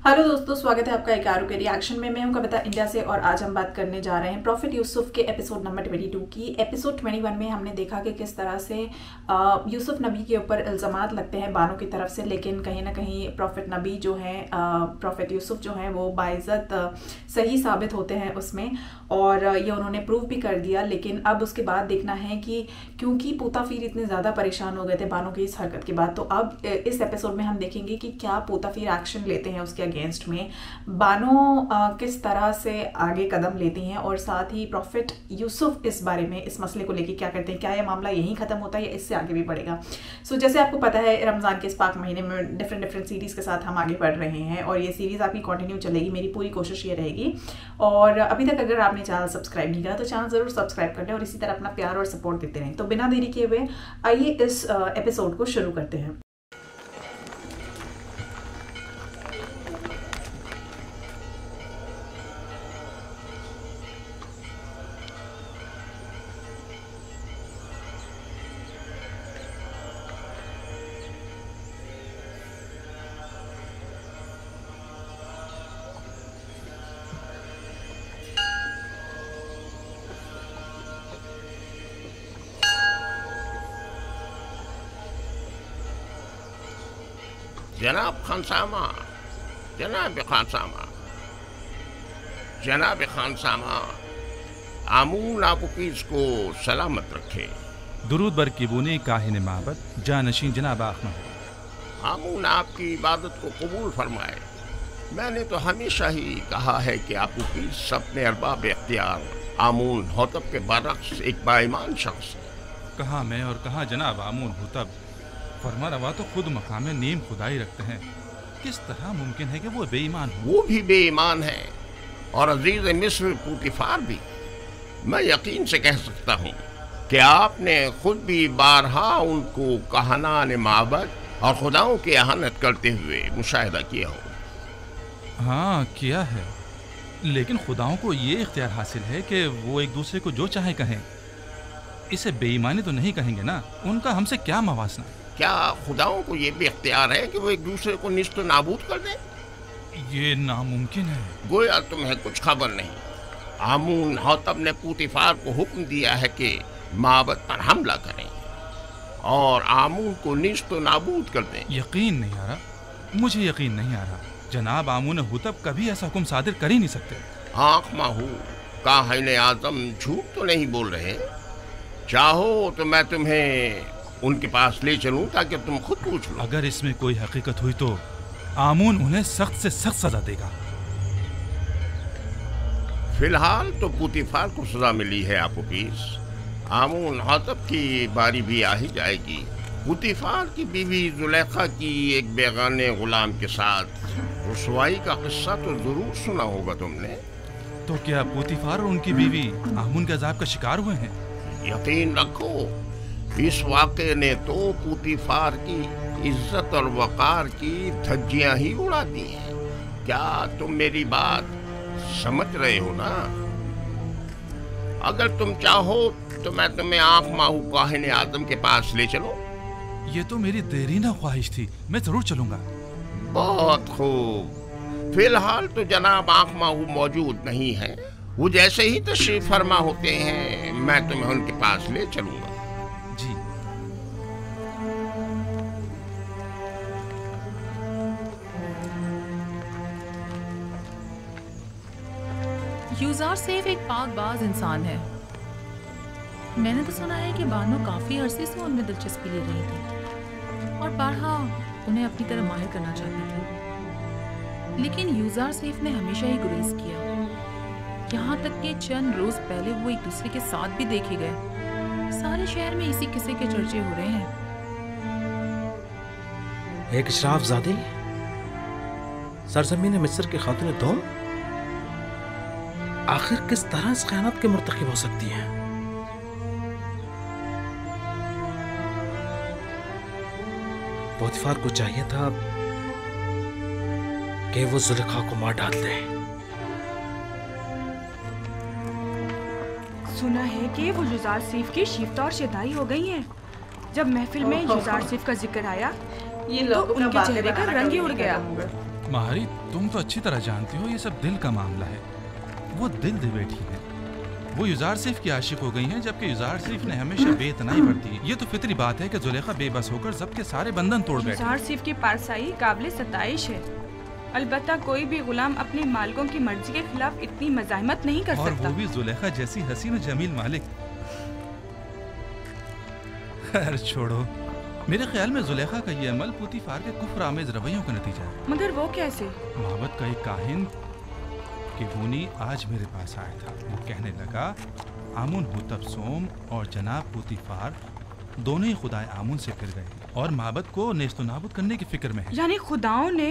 Hello दोस्तों, स्वागत है आपका एक आरू के रिएक्शन में। मैं हूं कविता इंडिया से और आज हम बात करने जा रहे हैं प्रॉफिट यूसुफ के एपिसोड नंबर 22 की। एपिसोड 21 में हमने देखा कि किस तरह से यूसुफ नबी के ऊपर इल्ज़ामात लगते हैं बानो की तरफ से, लेकिन कहीं ना कहीं प्रॉफिट नबी जो है, प्रॉफिट यूसुफ जो है वो बाइज़्ज़त सही साबित होते हैं उसमें, और ये उन्होंने प्रूव भी कर दिया। लेकिन अब उसके बाद देखना है कि क्योंकि पोताफिर इतने ज़्यादा परेशान हो गए थे बानो की इस हरकत के बाद, तो अब इस एपिसोड में हम देखेंगे कि क्या पोताफिर एक्शन लेते हैं उसके अगेंस्ट में, बानो किस तरह से आगे कदम लेती हैं, और साथ ही प्रॉफिट यूसुफ इस बारे में, इस मसले को लेके क्या करते हैं। क्या यह मामला यहीं ख़त्म होता है या इससे आगे भी बढ़ेगा। सो जैसे आपको पता है, रमज़ान के इस पाक महीने में डिफरेंट सीरीज़ के साथ हम आगे बढ़ रहे हैं और ये सीरीज़ आपकी कंटिन्यू चलेगी। मेरी पूरी कोशिश ये रहेगी। और अभी तक अगर आपने चैनल सब्सक्राइब नहीं किया तो चैनल ज़रूर सब्सक्राइब कर लें और इसी तरह अपना प्यार और सपोर्ट देते रहें। तो बिना देरी किए हुए आइए इस एपिसोड को शुरू करते हैं। जनाब खानसामा, जनाब खानसामा, जनाब खानसामा, आमून आपुकीज को सलामत रखे। दुरूद बर किबूने काहिन माबद जानशीन जनाब आखमा, आमून आपकी इबादत को कबूल फरमाए। मैंने तो हमेशा ही कहा है कि आपुकीज अपने अरबाब इख्तियार आमून होतब के बरक्स एक बाईमान शख्स है। कहाँ मैं और कहाँ जनाब आमून हुतब, फरमा रवा तो खुद मकाम नीम खुदाई रखते हैं। किस तरह मुमकिन है कि वो बेईमान हो? वो भी बेईमान है और अजीज मिस्र पुतिफार भी। मैं यकीन से कह सकता हूँ कि आपने खुद भी बारहा उनको कहनान माबद और खुदाओं की अहानत करते हुए मुशाहिदा किया हो। हाँ किया है, लेकिन खुदाओं को ये इख्तियार हासिल है कि वो एक दूसरे को जो चाहे कहें। इसे बेईमानी तो नहीं कहेंगे ना, उनका हमसे क्या मवासना। क्या खुदाओं को ये भी इख्तियार है कि वो एक दूसरे को निस्त नाबूद कर दें? ये नामुमकिन है। गोया तुम्हें कुछ खबर नहीं। आमून होतब ने पुतिफार को हुक्म दिया है कि माबद पर हमला करें और आमून को निस्त नाबूद कर दें। यकीन नहीं आ रहा, मुझे यकीन नहीं आ रहा। जनाब आमून हुतब कभी ऐसा हुक्म सादिर कर ही नहीं सकते। आँख माहू काहिन आज़म झूठ तो नहीं बोल रहे। चाहो तो मैं तुम्हें उनके पास ले चलूं ताकि तुम खुद पूछ लो। अगर इसमें कोई हकीकत हुई तो आमून उन्हें सख्त से सख्त सजा देगा। फिलहाल तो पुतिफार को सजा मिली है आपुकीस। आमून होतब की बारी भी आ ही जाएगी। पुतिफार की बीवी जुलेखा की एक बेगाने गुलाम के साथ रुसवाई का किस्सा तो जरूर सुना होगा तुमने। तो क्या पुतिफार और उनकी बीवी आमून के अजाब का शिकार हुए हैं? यकीन रखो, इस वाक़े ने तो पुतिफार की इज्जत और वक़ार की धज्जियां ही उड़ा दी हैं। क्या तुम मेरी बात समझ रहे हो ना? अगर तुम चाहो तो मैं तुम्हें आँख माहू काहिन आज़म के पास ले चलो। ये तो मेरी देरीना ख्वाहिश थी, मैं जरूर चलूंगा। बहुत खूब। फिलहाल तो जनाब आँख माहू मौजूद नहीं है। वो जैसे ही तशरीफ फरमा होते हैं मैं तुम्हें उनके पास ले चलूंगा। जी। यूज़ार सेफ एक पाकबाज इंसान है। मैंने तो सुना है कि बानो काफी अरसे से उनमें दिलचस्पी ले रही थी और बारहा उन्हें अपनी तरह माहिर करना चाहती थी, लेकिन यूज़ार सेफ ने हमेशा ही गुरेज किया। यहाँ तक कि चंद रोज पहले वो एक दूसरे के साथ भी देखे गए। सारे शहर में इसी किस्से के चर्चे हो रहे हैं। एक इशराफज़ादी सरजमीन मिस्र के खातून दोम आखिर किस तरह इस ख़यानत के मुर्तकिब हो सकती हैं? पोतिफार को चाहिए था कि वो जुलेखा को मार डाल दे। सुना है कि वो यूज़ार सेफ की शिफ्ता और शदाई हो गई हैं। जब महफिल में यूज़ार सेफ का जिक्र आया ये तो उनके चेहरे का रंग ही उड़ गया। मारी, तुम तो अच्छी तरह जानती हो ये सब दिल का मामला है। वो दिल दे बैठी है। वो युजार सिर्फ की आशिक हो गई हैं, जबकि युजार सिर्फ ने हमेशा बेइतनाई बरती है। ये तो फितरी बात है कि जुलेखा बेबस होकर सबके सारे बंधन तोड़ बैठी। युजार सिर्फ की पारसाई काबिल सताइश है। अलबत्ता कोई भी गुलाम अपने मालिकों की मर्जी के खिलाफ इतनी मज़ाहिमत नहीं कर सकता। और वो भी जुलेखा जैसी हसीन जमील मालिक। खैर छोड़ो, मेरे ख्याल में जुलेखा का ये अमल पुतीफार के कुफ्र आमेज रवैयों का नतीजा है। मगर वो कैसे? माबद का एक काहिन केबूनी आज मेरे पास आया था। वो कहने लगा आमुन हुतब सोम और जनाब पुतीफार दोनों ही खुदाए आमुन से फिर गए और माबद को नेस्तो नाबूद करने की फिक्र में है। यानी खुदाओं ने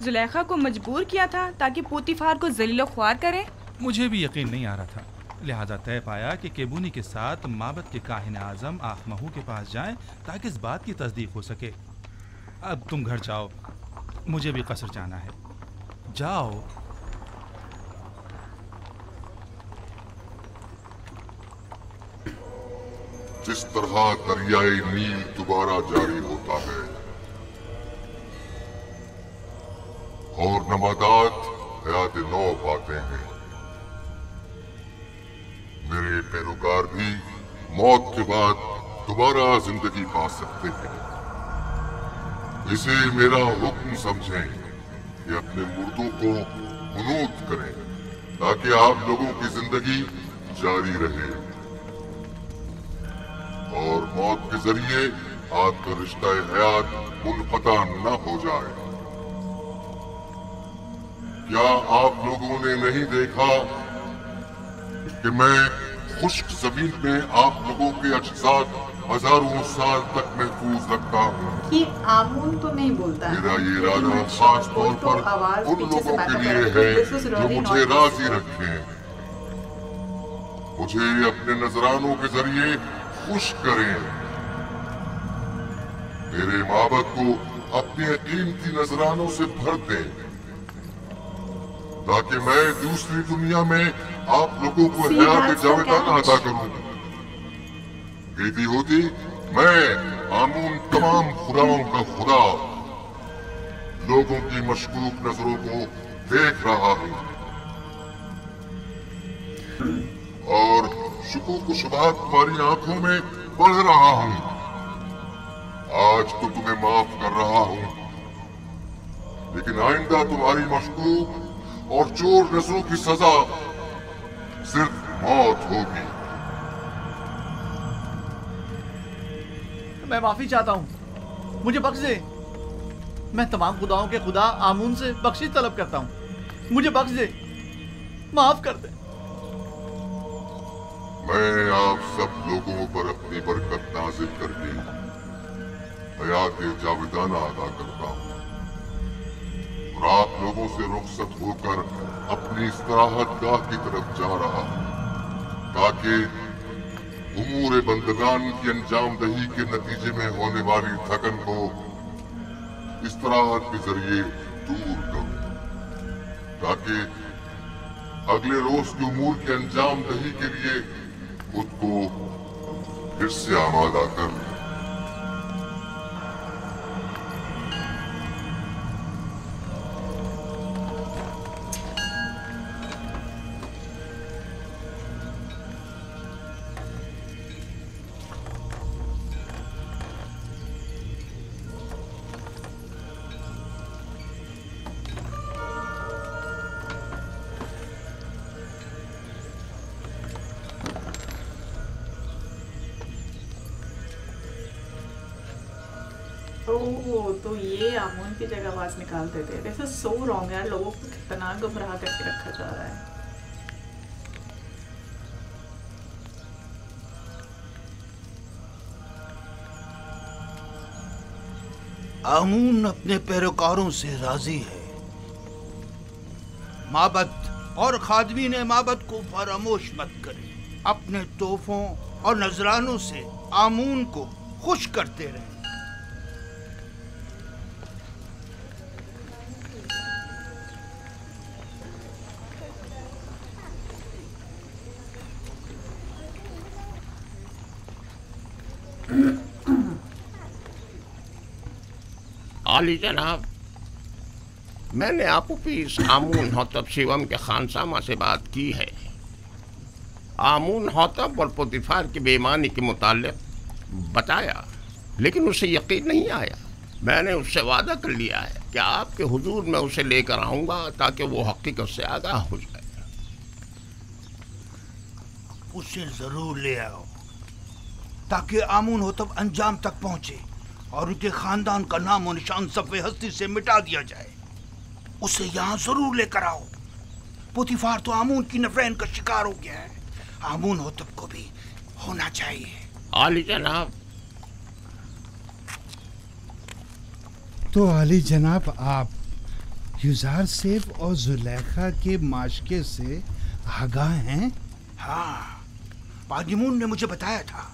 जुलेखा को मजबूर किया था ताकि पुतीफार को जलीलो ख्वार करे? मुझे भी यकीन नहीं आ रहा था, लिहाजा तय पाया कि केबूनी के साथ माबद के काहिन आजम आखमहू के पास जाएं ताकि इस बात की तस्दीक हो सके। अब तुम घर जाओ, मुझे भी कसर जाना है। जाओ। जिस तरह दरियाए नील दोबारा जारी होता है और नबातात हयात नौ पाते हैं, मेरे पैरोकार भी मौत के बाद दोबारा जिंदगी पा सकते हैं। इसे मेरा हुक्म समझें कि अपने मुर्दों को हुनूद करें ताकि आप लोगों की जिंदगी जारी रहे और मौत के जरिए आपका रिश्ता हयात मुनक़ता न हो जाए। क्या आप लोगों ने नहीं देखा कि मैं खुश्क जमीन में आप लोगों के अज्जात हजारों साल तक महफूज रखता हूँ? ये आमून तो नहीं बोलता है। मेरा ये इरादा खास तौर पर उन लोगों के लिए है जो मुझे राजी रखें। मुझे अपने नजरानों के जरिए खुश करें। मेरे माबद को अपने कीमती नजरानों से भर दें ताकि मैं दूसरी दुनिया में आप लोगों को हयात जावेदाना अता करूं। कहती होती मैं आमून तमाम खुदाओं का खुदा लोगों की मशकूक नजरों को देख रहा हूं और शुकूक शुबहात तुम्हारी आंखों में बढ़ रहा हूं। आज तो तुम्हें माफ कर रहा हूं, लेकिन आइंदा तुम्हारी मशकूक और चोर नजरों की सजा सिर्फ मौत होगी। मैं माफी चाहता हूं, मुझे बख्श दे। मैं तमाम खुदाओं के खुदा आमून से बख्शिश तलब करता हूं। मुझे बख्श दे, माफ कर दे। मैं आप सब लोगों पर अपनी बरकत नाज़िल करके हयात जावेदाना अदा करता हूँ और आप लोगों से रुखसत होकर अपनी इस्तराहत गाह की तरफ जा रहा हूँ ताकि उमूर बंदगान की अंजाम दही के नतीजे में होने वाली थकन को इस्तराहत के जरिए दूर करूं, ताकि अगले रोज के उमूर के अंजाम दही के लिए खुद को फिर से आमादा कर। ओह, तो ये आमून की जगह आवाज निकालते थे। दिस इज सो रॉन्ग यार, लोगों को कितना गुमराह करके रखा जा रहा है। आमून अपने पैरोकारों से राजी है। माबद और खादमी ने माबद को फरामोश मत करे। अपने तोहफों और नजरानों से आमून को खुश करते रहे। आली जनाब, मैंने आपूपीस आमून हौतब शिवम के खानसामा से बात की है। आमून हौतब और पोतीफार की बेईमानी के मुताल्लिक बताया, लेकिन उसे यकीन नहीं आया। मैंने उससे वादा कर लिया है कि आपके हुजूर में उसे लेकर आऊंगा ताकि वो हकीकत से आगाह हो जाए। उसे जरूर ले आओ ताकि आमून हौतब अंजाम तक पहुंचे और उनके खानदान का नाम और निशान सफ़े हस्ती से मिटा दिया जाए। उसे यहाँ जरूर लेकर आओ। पोतीफार तो आमून की नफरैन का शिकार हो गया है, आमून हौतब को भी होना चाहिए। आली जनाब। तो आली जनाब, आप युजार सेफ और जुलेखा के माशके से आगाह हैं? हाँ, बाजीमून ने मुझे बताया था।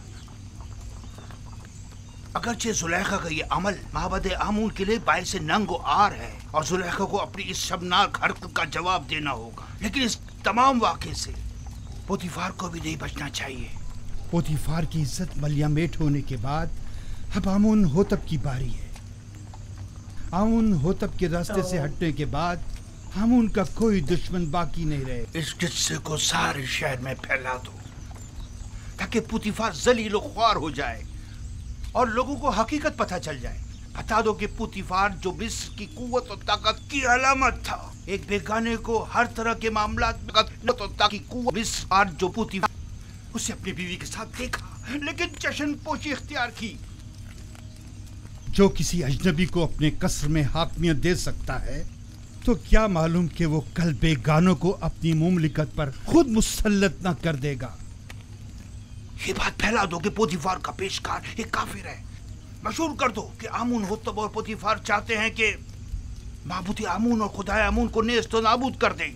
अगरचे जुलेखा का ये अमल माबद आमून के लिए बाइस नंगो आर है और जुलेखा को अपनी इस शर्मनाक हरकत का जवाब देना होगा, लेकिन इस तमाम वाक़े से पोतीफार को भी नहीं बचना चाहिए। पोतीफार की इज्जत मलियामेट होने के बाद अब आमून होतब की बारी है। आमून होतब के रास्ते से हटने के बाद आमून का कोई दुश्मन बाकी नहीं रहे। इस किस्से को सारे शहर में फैला दो ताकि पोतीफार जलील ख्वार हो जाए और लोगों को हकीकत पता चल जाए। बता दो कि पोतीफार जो मिस्र की कुव्वत और ताकत की अलामत था, एक बेगाने को हर तरह के मामलात में मिस्र जो पोतीफार उसे अपनी बीवी के साथ देखा लेकिन जश्न पोशी इख्तियार की। जो किसी अजनबी को अपने कसर में हाकमियत दे सकता है, तो क्या मालूम कि वो कल बेगानों को अपनी मुमलिकत पर खुद मुसल्लत न कर देगा। ये बात फैला दो कि पोतीफार का पेशकार एक काफिर है। मशहूर कर दो कि आमून होतब और पोतीफार चाहते हैं कि माबूद आमून और खुदाए आमून को नेस्त नाबूद कर दें।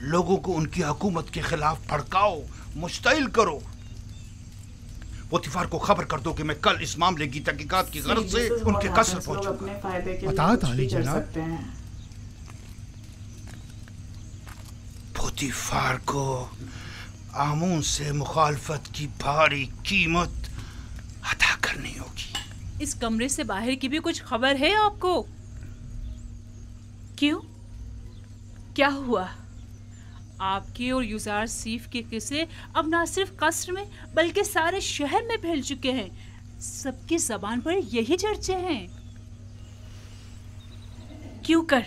लोगों को उनकी हुकूमत के खिलाफ भड़काओ, मुश्तइल करो। पोतीफार को खबर कर दो कि मैं कल इस मामले की तहकीकात की गर्ज से उनके कसर पहुंचूंगा। बता आली जनाब। पोतीफार को आमून से मुखालफत की भारी कीमत अदा करनी होगी। इस कमरे से बाहर की भी कुछ खबर है आपको? क्यों, क्या हुआ? आपके और युजार सीफ के किस्से अब ना सिर्फ कसर में बल्कि सारे शहर में फैल चुके हैं। सबकी जबान पर यही चर्चे हैं। क्यों कर?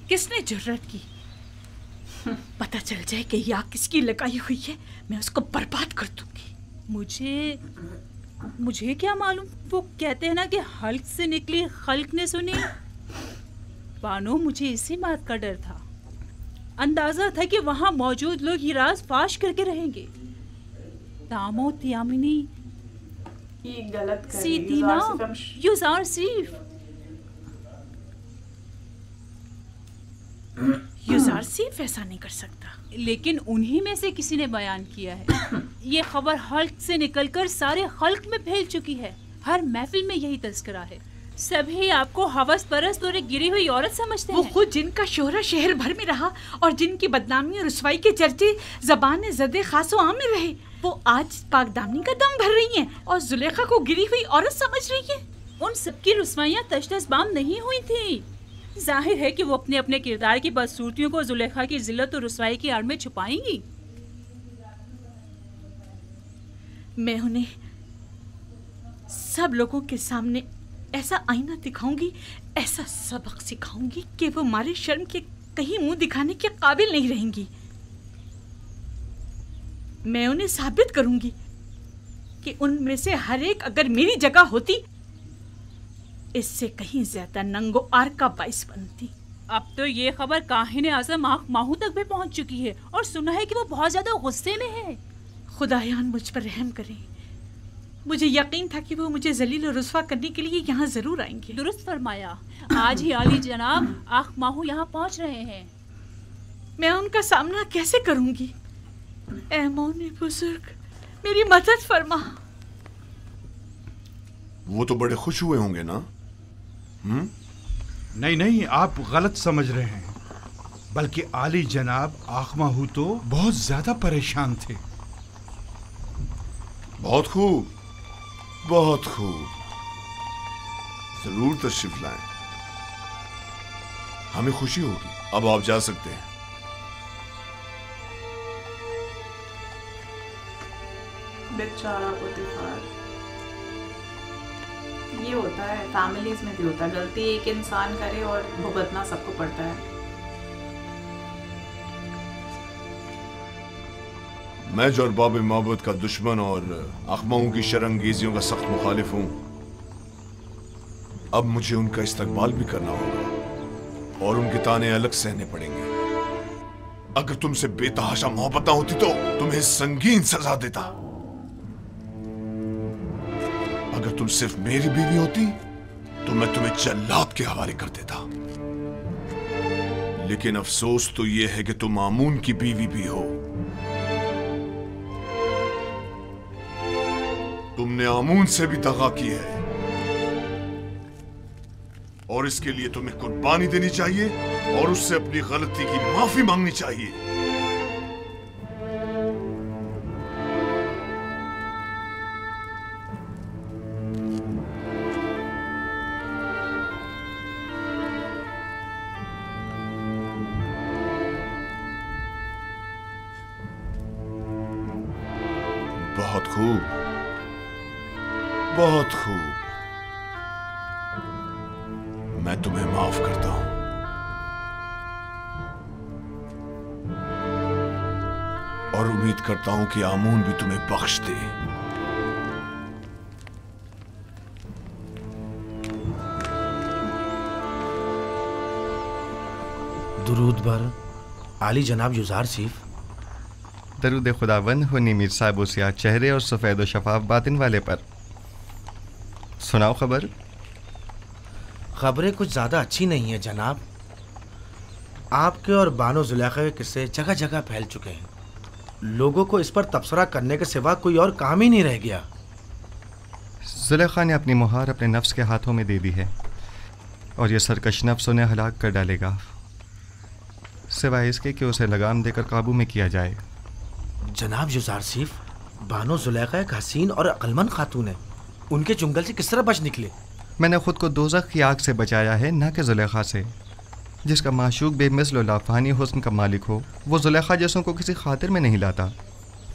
किसने जुर्रत की? पता चल जाए कि ये आग किसकी लगाई हुई है, मैं उसको बर्बाद कर दूंगी। मुझे क्या मालूम। वो कहते हैं ना कि हल्क से निकली खल्क ने सुनी। बानो, मुझे इसी बात का डर था। अंदाजा था कि वहां मौजूद लोग ये राज फाश करके रहेंगे। तामो त्यामिनी ये गलत कर सीतीना युजार सीफ। युजार सीफ ऐसा नहीं कर सकता, लेकिन उन्हीं में से किसी ने बयान किया है। ये खबर हल्क से निकलकर सारे हल्क में फैल चुकी है। हर महफिल में यही तस्करा है। सभी आपको हवस परस्त और एक गिरी हुई औरत समझते हैं। वो खुद जिनका शोहरा शहर भर में रहा और जिनकी बदनामी और रुसवाई के चर्चे ज़बान ज़दे खासो आम में रहे, वो आज पाकदामनी का दम भर रही हैं और जुलेखा को गिरी हुई औरत समझ रही है। उन सबकी रुसवाइयाँ तशतशबाम नहीं हुई थी। जाहिर है कि वो अपने अपने किरदार की बदसूरतियों को जुलेखा की जिल्लत और रुसवाई की आड़ में छुपाएंगी। मैं उन्हें सब लोगों के सामने ऐसा आईना दिखाऊंगी, ऐसा सबक सिखाऊंगी कि वो मारे शर्म के कहीं मुंह दिखाने के काबिल नहीं रहेंगी। मैं उन्हें साबित करूंगी कि उनमें से हर एक अगर मेरी जगह होती, इससे कहीं ज्यादा नंगो आर का बाइस बनती। अब तो ये खबर काहिने आज़म माहू तक भी पहुंच चुकी है और सुना है कि वो बहुत ज्यादा गुस्से में है। खुदायान मुझ पर रहम करें। मुझे यकीन था कि वो मुझे जलील और रुस्वा करने के लिए यहाँ जरूर आएंगे। दुरुस्त फरमाया। आज ही आली जनाब आख माहू यहाँ पहुँच रहे हैं। मैं उनका सामना कैसे करूंगी? ऐ मौने बुजुर्ग, मेरी मदद फरमा। वो तो बड़े खुश हुए होंगे ना? नहीं नहीं, आप गलत समझ रहे हैं। बल्कि आली जनाब आख माहू तो बहुत ज्यादा परेशान थे। बहुत खूब, बहुत खूब। जरूर तशरीफ लाएं। हमें खुशी होगी। अब आप जा सकते हैं। बेचारा पोतीफार, ये होता है, फैमिलीज में भी होता है, गलती एक इंसान करे और भुगतना सबको पड़ता है। मैं जो अरबाब माबूद का दुश्मन और अखमाओं की शरंगेजियों का सख्त मुखालिफ हूं, अब मुझे उनका इस्तकबाल भी करना होगा और उनके ताने अलग सहने पड़ेंगे। अगर तुमसे बेतहाशा मोहब्बत होती तो तुम्हें संगीन सजा देता। अगर तुम सिर्फ मेरी बीवी होती तो मैं तुम्हें जल्लाद के हवाले कर देता। लेकिन अफसोस तो यह है कि तुम आमून की बीवी भी हो। तुमने आमून से भी दगा की है और इसके लिए तुम्हें कुर्बानी देनी चाहिए और उससे अपनी गलती की माफी मांगनी चाहिए। बहुत खूब, बहुत खूब। मैं तुम्हें माफ करता हूं और उम्मीद करता हूं कि आमून भी तुम्हें बख्श दे। दुरूद बर आली जनाब युजार सीफ। दरूद खुदावंद हो नीमीर साहब उसिया चेहरे और सफ़ेद व शफाफ बातिन वाले पर। सुनाओ खबर। खबरें कुछ ज़्यादा अच्छी नहीं है जनाब। आपके और बानो जुलेखा के किस्से जगह जगह फैल चुके हैं। लोगों को इस पर तबसरा करने के सिवा कोई और काम ही नहीं रह गया। जुलेखा ने अपनी मुहार अपने नफ्स के हाथों में दे दी है और ये सरकश नफ्स उन्हें हलाक कर डालेगा, सिवाय इसके कि उसे लगाम देकर काबू में किया जाए। जनाब युजार सीफ, बानो जुलेखा एक हसीन और अक्लमंद खातून है। उनके चुंगल से किस तरह बच निकले? मैंने खुद को दोज़ख की आग से बचाया है, ना कि जुलेखा से। जिसका माशूक बेमिसल और लाफानी हुस्न का मालिक हो, वो जुलेखा जैसों को किसी खातिर में नहीं लाता।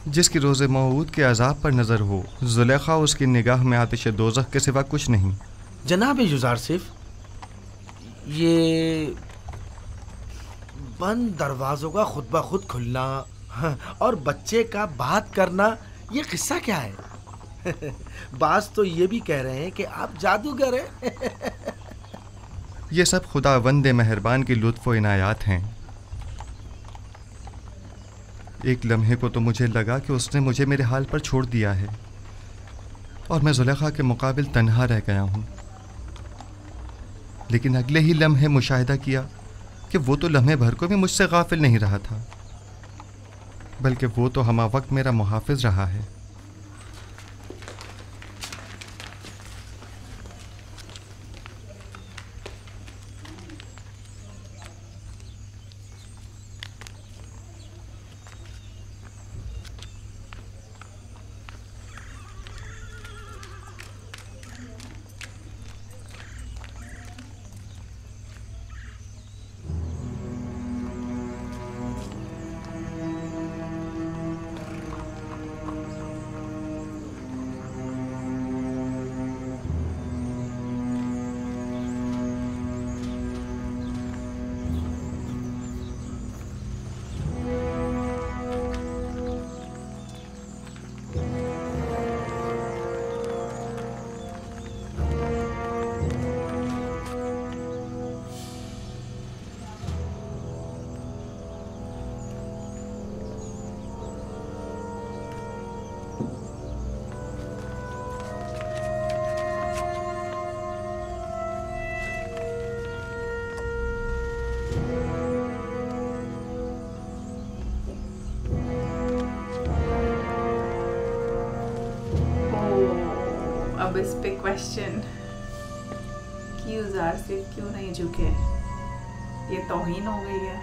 जिसकी रोज़े मौऊद के अजाब पर नज़र हो, जुलेखा उसकी निगाह में आतिश दोज़ख के सिवा कुछ नहीं। जनाब युजार सीफ, ये बंद दरवाज़ों का खुद ब खुद खुलना और बच्चे का बात करना, ये किस्सा क्या है? बास तो ये भी कह रहे हैं कि आप जादूगर हैं। ये सब खुदावंद मेहरबान की लुत्फ़ व इनायात हैं। एक लम्हे को तो मुझे लगा कि उसने मुझे मेरे हाल पर छोड़ दिया है और मैं जुलेखा के मुकाबिल तन्हा रह गया हूँ। लेकिन अगले ही लम्हे मुशाहिदा किया कि वो तो लम्हे भर को भी मुझसे गाफिल नहीं रहा था, बल्कि वो तो हमा वक्त मेरा मुहाफिज रहा है। अब इस पे क्वेश्चन कि युजार सिर्फ क्यों नहीं झुके, ये तौहीन हो गई है।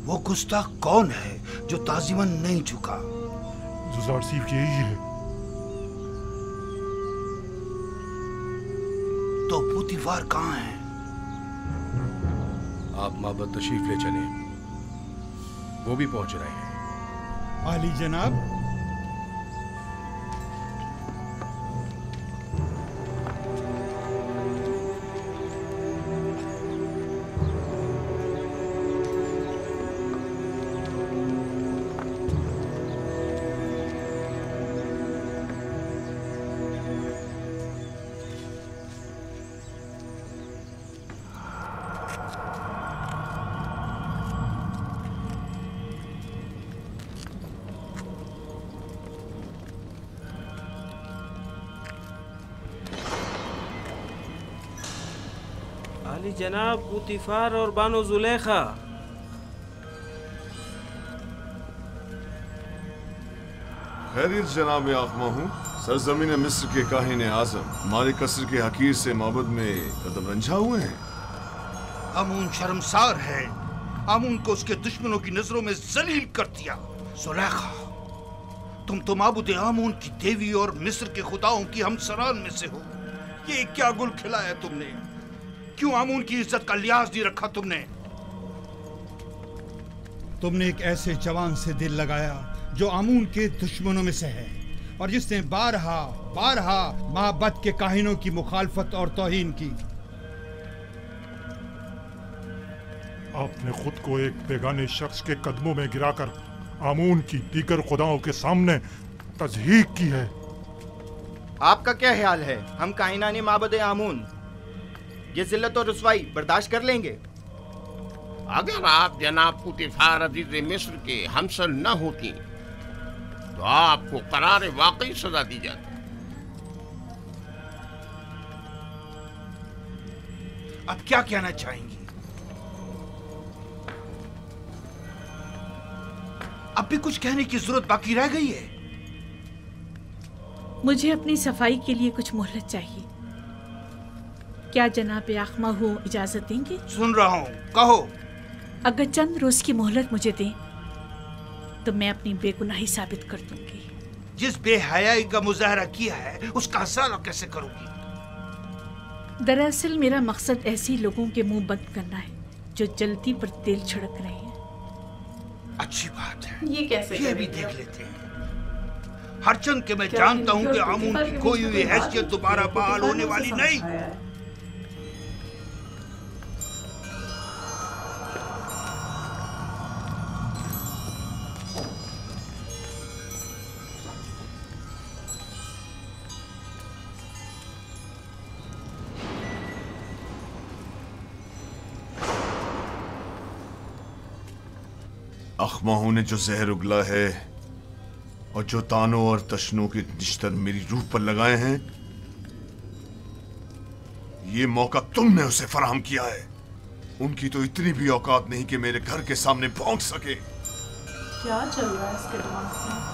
वो गुस्ताख कौन है जो ताजिमन नहीं झुका? जुज़ार सीफ यही है। तो पोतीफार कहाँ है? आप माबद तशरीफ ले चले, वो भी पहुंच रहे हैं। आली जनाब, आली जनाब, पोतीफार और बानो जुलेखा। खैरियत जनाब आखमा हूँ। सरजमीन मिस्र के काहिन आजम मालिक कसर के हकीर से माबद में कदम रंझा हुए हैं। आमून शर्मसार है। आमून को उसके दुश्मनों की नजरों में जलील कर दिया। जुलेखा, तुम तो माबुद आमून की देवी और मिस्र के खुदाओं की हमसरान में से हो। ये क्या गुल खिलाया तुमने? क्यों आमून की इज्जत का लिहाज नहीं रखा तुमने? तुमने एक ऐसे जवान से दिल लगाया जो आमून के दुश्मनों में से है और जिसने बारहा बारहा माबद के काहिनों की मुखालफत और तौहीन की। आपने खुद को एक बेगाने शख्स के कदमों में गिराकर आमून की दीगर खुदाओं के सामने तज़हीक की है। आपका क्या ख्याल है, हम काहिनाने माबद आमून ये जिल्लत और रुसवाई बर्दाश्त कर लेंगे? अगर आप जनाब पोतीफार अजीज मिस्र के हमसर न होती तो आपको करार वाकई सजा दी जाती। अब क्या कहना चाहेंगी? अब भी कुछ कहने की जरूरत बाकी रह गई है? मुझे अपनी सफाई के लिए कुछ मोहलत चाहिए। क्या जनाब आखमा हो इजाजत देंगे? सुन रहा हूँ, कहो। अगर चंद रोज की मोहलत मुझे दें तो मैं अपनी बेगुनाही साबित कर दूंगी। जिस बेहयाई का मुजाहरा किया है उसका हसाला कैसे करोगी? दरअसल मेरा मकसद ऐसे लोगों के मुंह बंद करना है जो जल्दी पर तेल छिड़क रहे हैं। अच्छी बात है, ये कैसे ये भी देख लेते हैं। हरचंद के मैं जानता हूँ कि आमून की खोई हुई हैसियत दोबारा बहाल होने वाली नहीं। अखमाहू ने जो जहर उगला है और जो तानों और तशनों के निश्तर मेरी रूह पर लगाए हैं, ये मौका तुमने उसे फराहम किया है। उनकी तो इतनी भी औकात नहीं कि मेरे घर के सामने भौंक सके। क्या चल रहा है इसके दिमाग में?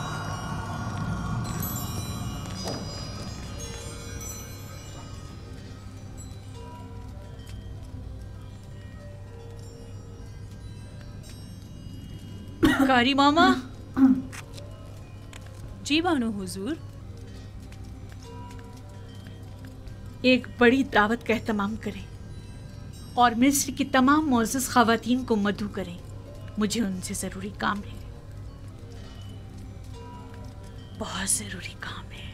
कारी मामा। जी बानो हुजूर। एक बड़ी दावत का एहतमाम करें और मिस्र की तमाम मोअज़्ज़ज़ ख़वातीन को मदऊ करें। मुझे उनसे ज़रूरी काम है, बहुत ज़रूरी काम है।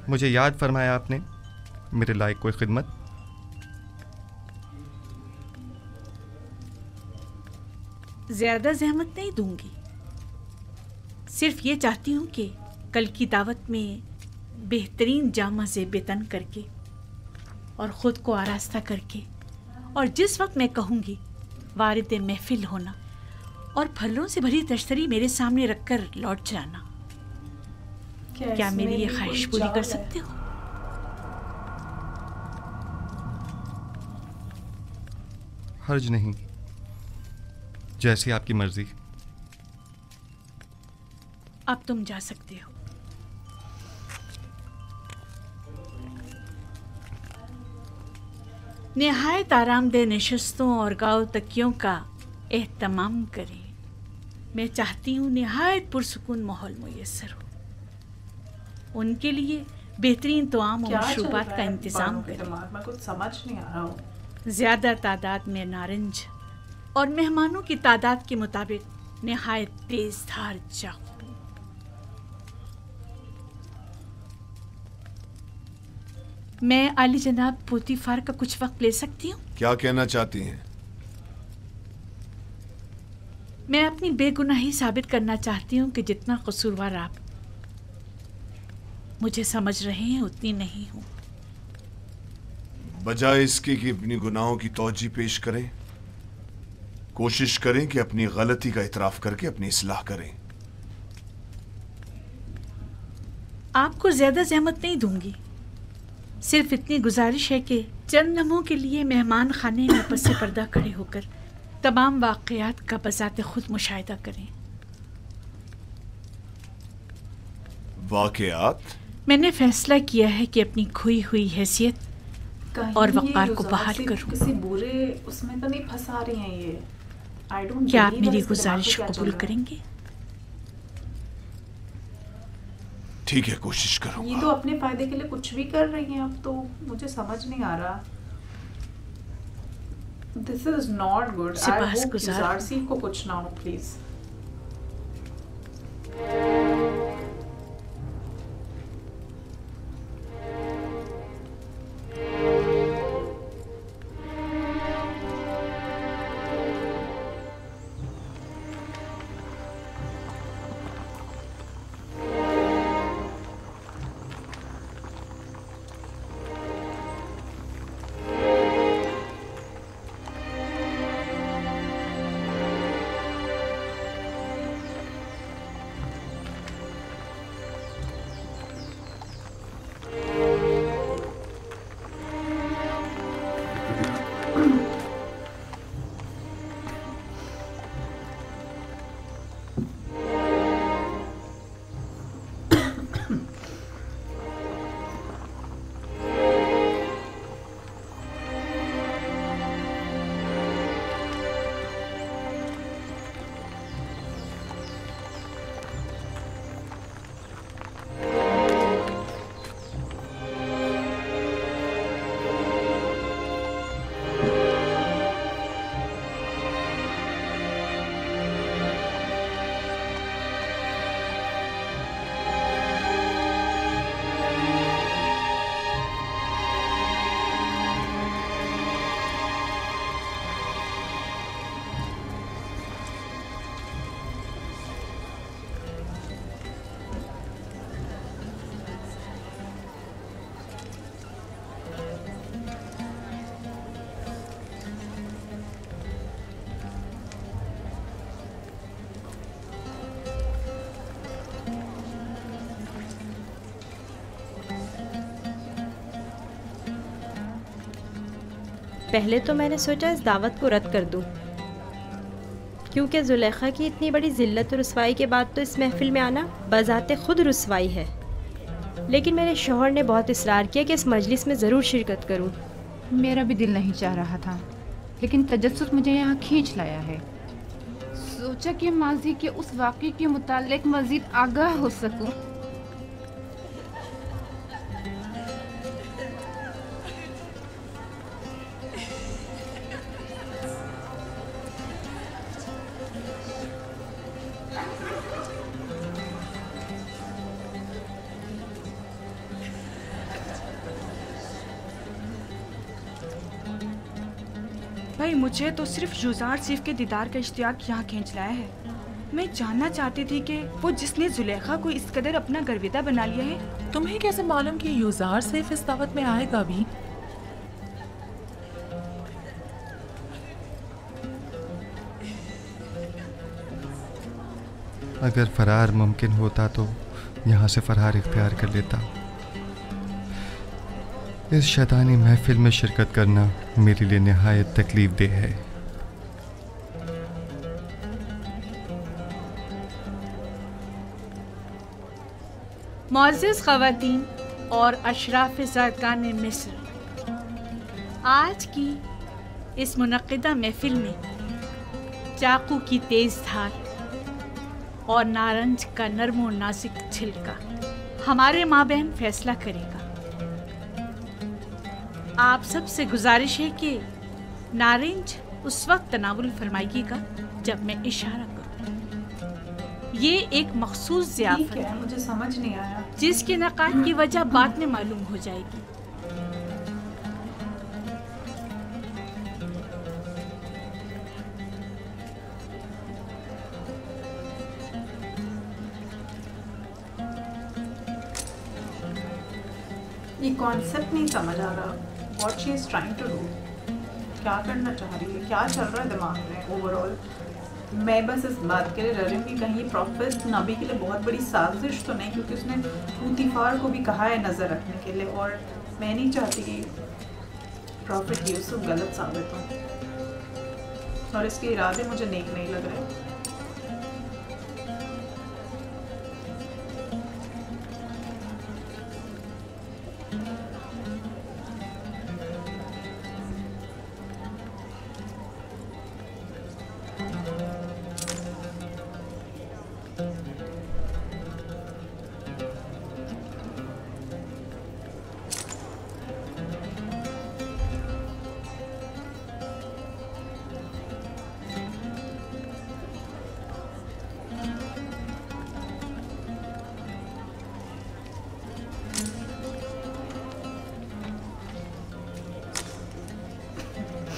मुझे याद फरमाया आपने मेरे लायक कोई खिदमत? ज़्यादा ज़हमत नहीं दूंगी, सिर्फ ये चाहती हूँ कि कल की दावत में बेहतरीन जामा से बेतन करके और ख़ुद को आरास्ता करके और जिस वक्त मैं कहूँगी वारिद महफिल होना और फलों से भरी तश्तरी मेरे सामने रखकर लौट जाना। क्या मेरी ये ख्वाहिश पूरी कर सकते हो? हर्ज नहीं, जैसी आपकी मर्जी। अब तुम जा सकते हो। निहायत आरामदेह नशस्तों और गाँव तकियों का एहतमाम करें। मैं चाहती हूँ निहायत पुरसुकून माहौल मुयस्सर हो। उनके लिए बेहतरीन तोआम और मशरूबात का इंतजाम करें। मैं कुछ समझ नहीं आ रहा हूँ। ज़्यादा तादाद में नारंज और मेहमानों की तादाद के मुताबिक निहायत तेज धार चाकू। मैं आली जनाब पोतीफार का कुछ वक्त ले सकती हूँ? क्या कहना चाहती हैं? मैं अपनी बेगुनाही साबित करना चाहती हूँ कि जितना कसूरवार आप मुझे समझ रहे हैं उतनी नहीं हूँ। बजाय इसके कि अपनी गुनाहों की तौजी पेश करें, कोशिश करें कि अपनी गलती का इतराफ करके अपनी इस्लाह करें। आपको ज्यादा ज़हमत नहीं दूंगी। सिर्फ इतनी गुजारिश है कि चंद लम्हों के लिए मेहमान खाने में पस पर्दा खड़े होकर तमाम वाक़यात का बज़ाते खुद मुशाहिदा करें। वाक़यात? मैंने फैसला किया है कि अपनी खोई हुई हैसियत और वक़ार को बहाल करूं। किसी बुरे उसमें तो नहीं फंसा रही हैं ये? क्या आप मेरी गुजारिश कबूल करेंगे? ठीक है, कोशिश करूंगा। ये तो अपने फायदे के लिए कुछ भी कर रही हैं। अब तो मुझे समझ नहीं आ रहा। This is not good. I hope गुजार सिर्फ को कुछ ना हो प्लीज। पहले तो मैंने सोचा इस दावत को रद्द कर दूं, क्योंकि जुलेखा की इतनी बड़ी जिल्लत और रुसवाई के बाद तो इस महफिल में आना बज़ाते खुद रुसवाई है। लेकिन मेरे शौहर ने बहुत इसरार किया कि इस मजलिस में ज़रूर शिरकत करूं। मेरा भी दिल नहीं चाह रहा था, लेकिन तजस्सुस मुझे यहाँ खींच लाया है। सोचा कि माजी के उस वाक़े के मुताल्लिक मज़ीद आगाह हो सकूं। भाई, मुझे तो सिर्फ जुजार सिफ के दीदार का इश्तियाक यहाँ खींच लाया है। मैं जानना चाहती थी कि वो जिसने जुलेखा को इस कदर अपना गर्विदा बना लिया है। तुम्हें कैसे मालूम कि युजार सिफ इस दावत में आएगा भी? अगर फरार मुमकिन होता तो यहाँ से फरार इख्तियार कर लेता। इस शैतानी महफिल में शिरकत करना मेरे लिए निहायत तकलीफ देह है। मुअज़्ज़िज़ ख़वातीन और अशराफ़ ज़ारकान मिस्र, आज की इस मुनक्किदा महफिल में चाकू की तेज धार और नारंज का नरम और नाजुक छिलका हमारे माँ बहन फैसला करेगा। आप सबसे गुजारिश है कि नारंज उस वक्त तनावुल फरमाइएगा जब मैं इशारा करूं। ये एक मखसूस ज़ियाफ़त है, मुझे समझ नहीं आया, जिसके नकाद की वजह बाद में मालूम हो जाएगी। ये कॉन्सेप्ट नहीं समझ आ रहा। What she is trying to do, क्या करना चाह रही है, क्या चल रहा है दिमाग में ओवरऑल। मैं बस इस बात के लिए डर रही हूँ कि कहीं प्रॉफिट नबी के लिए बहुत बड़ी साजिश तो नहीं, क्योंकि उसने पूतीफार को भी कहा है नज़र रखने के लिए, और मैं नहीं चाहती कि प्रॉफिट यूसुफ गलत साबित हो, और इसके इरादे मुझे नेक नहीं लग रहे।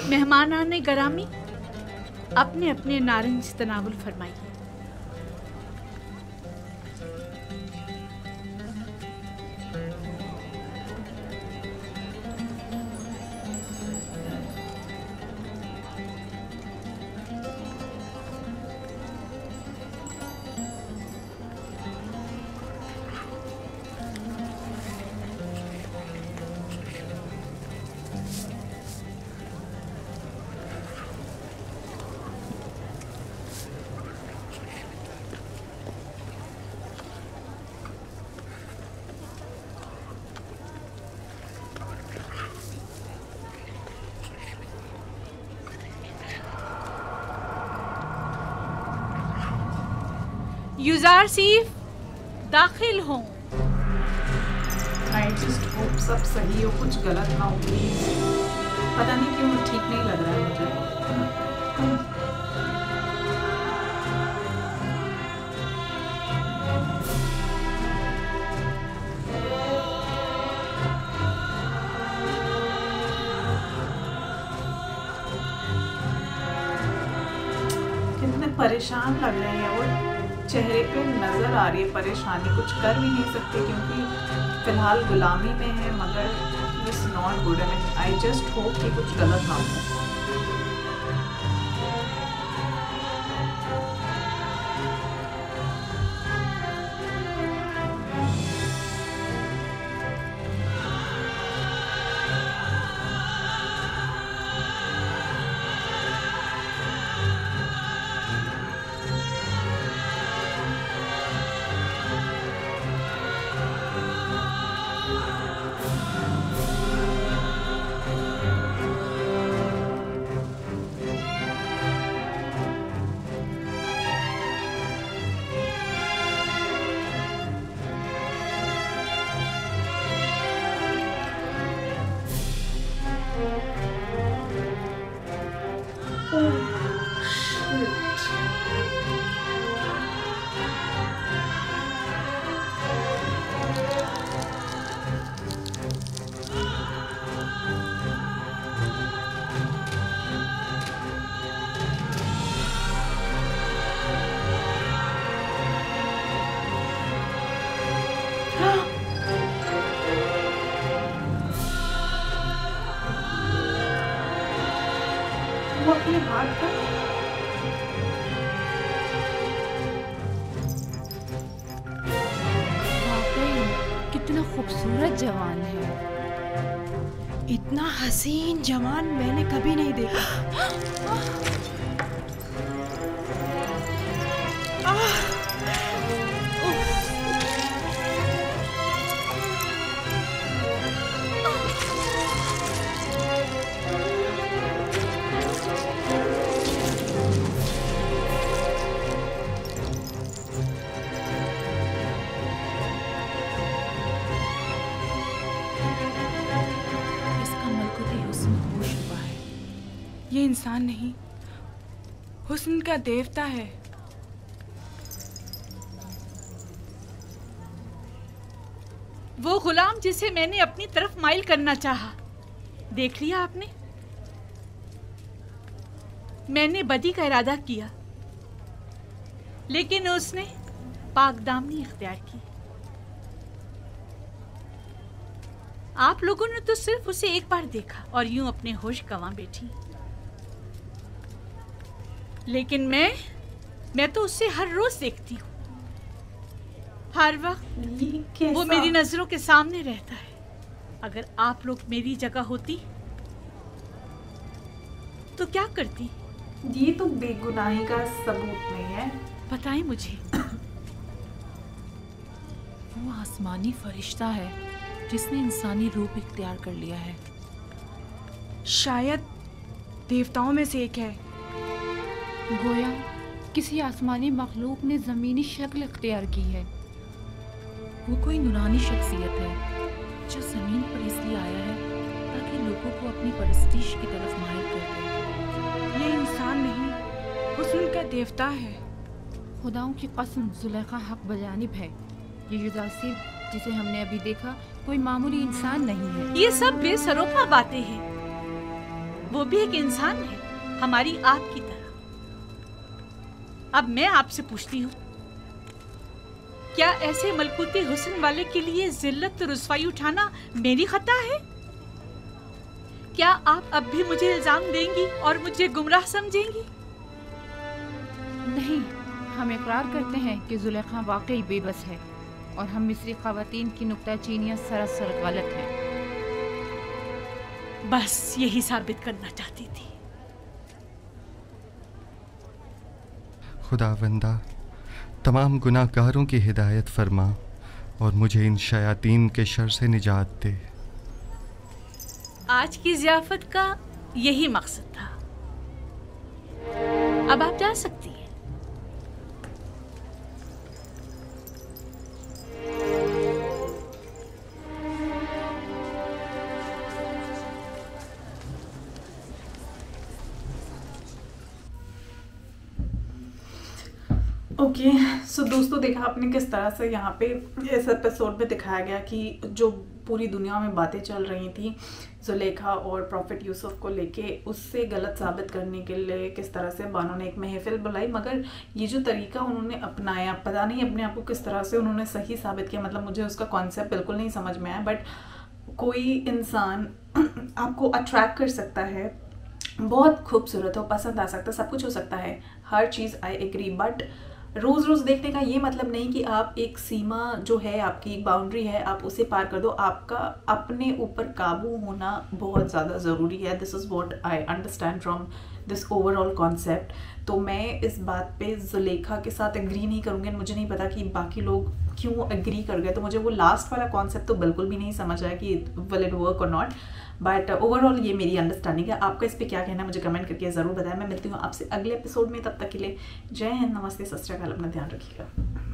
मेहमानाने गरामी, अपने अपने नारंज तनावुल फरमाइए। युजार सीफ दाखिल हो। आई जस्ट होप सब सही हो, कुछ गलत ना हो प्लीज। पता नहीं क्यों ठीक नहीं लग रहा है मुझे। कितने परेशान लग रहे हैं, और चेहरे पे नजर आ रही है परेशानी। कुछ कर भी नहीं सकते क्योंकि फिलहाल गुलामी में है, मगर it's not good and I just hope कि कुछ गलत ना हो। वो अपने हाथ पर वाकई कितना खूबसूरत जवान है। इतना हसीन जवान मैंने कभी नहीं देखा। ये इंसान नहीं, हुस्न का देवता है। वो गुलाम जिसे मैंने अपनी तरफ माइल करना चाहा, देख लिया आपने? मैंने बदी का इरादा किया, लेकिन उसने पाकदामनी इख्तियार की। आप लोगों ने तो सिर्फ उसे एक बार देखा और यूं अपने होश गंवा बैठी, लेकिन मैं तो उसे हर रोज देखती हूँ, हर वक्त वो मेरी नजरों के सामने रहता है। अगर आप लोग मेरी जगह होती तो क्या करती? ये तो बेगुनाही का सबूत नहीं है। बताएं मुझे। वो आसमानी फरिश्ता है जिसने इंसानी रूप इख्तियार कर लिया है। शायद देवताओं में से एक है। गोया किसी आसमानी मखलूक ने ज़मीनी शक्ल इख्तियार की है। वो कोई नूरानी शख्सियत है जो ज़मीन पर इसलिए आया है ताकि लोगों को अपनी परस्तिश की तरफ माहिर कर दे। ये इंसान नहीं, हुस्न का देवता है। खुदाओं की कसम, जुलेखा हक बजानिब है। ये युदासिब जिसे हमने अभी देखा कोई मामूली इंसान नहीं है। ये सब बेसरोपा बातें हैं। वो भी एक इंसान है, हमारी आपकी तरह। अब मैं आपसे पूछती हूँ, क्या ऐसे मलकूती हुस्न वाले के लिए जिल्लत रुस्वाई उठाना मेरी खता है? क्या आप अब भी मुझे इल्जाम देंगी और मुझे गुमराह समझेंगी? नहीं, हम इकरार करते हैं कि जुलेखा वाकई बेबस है और हम मिस्री ख़वातीन की नुक्ताचीनियाँ सरासर गलत हैं। बस यही साबित करना चाहती थी। खुदावंदा, तमाम गुनाहगारों की हिदायत फरमा और मुझे इन शयातीन के शर से निजात दे। आज की ज़ियाफ़त का यही मकसद था। अब आप जा सकती हैं। ओके, सो दोस्तों, देखा आपने किस तरह से यहाँ पे इस एपिसोड में दिखाया गया कि जो पूरी दुनिया में बातें चल रही थी जुलेखा और प्रॉफिट यूसुफ को लेके, उससे गलत साबित करने के लिए किस तरह से बानो ने एक महफिल बुलाई। मगर ये जो तरीका उन्होंने अपनाया, पता नहीं अपने आप को किस तरह से उन्होंने सही साबित किया। मतलब मुझे उसका कॉन्सेप्ट बिल्कुल नहीं समझ में आया। बट कोई इंसान आपको अट्रैक्ट कर सकता है, बहुत खूबसूरत हो, पसंद आ सकता है, सब कुछ हो सकता है, हर चीज़ आई एग्री। बट रोज़ रोज़ देखने का ये मतलब नहीं कि आप एक सीमा जो है, आपकी एक बाउंड्री है, आप उसे पार कर दो। आपका अपने ऊपर काबू होना बहुत ज़्यादा ज़रूरी है। This is what I understand from this overall concept. तो मैं इस बात पे जुलेखा के साथ एग्री नहीं करूँगी। मुझे नहीं पता कि बाकी लोग क्यों एग्री कर गए। तो मुझे वो लास्ट वाला कॉन्सेप्ट तो बिल्कुल भी नहीं समझ आया कि विल इट वर्क और नॉट। बट ओवरऑल ये मेरी अंडरस्टैंडिंग है। आपका इस पर क्या कहना है मुझे कमेंट करके ज़रूर बताएं। मैं मिलती हूँ आपसे अगले एपिसोड में। तब तक के लिए जय हिंद, नमस्ते, सत श्री अकाल, अपना ध्यान रखिएगा।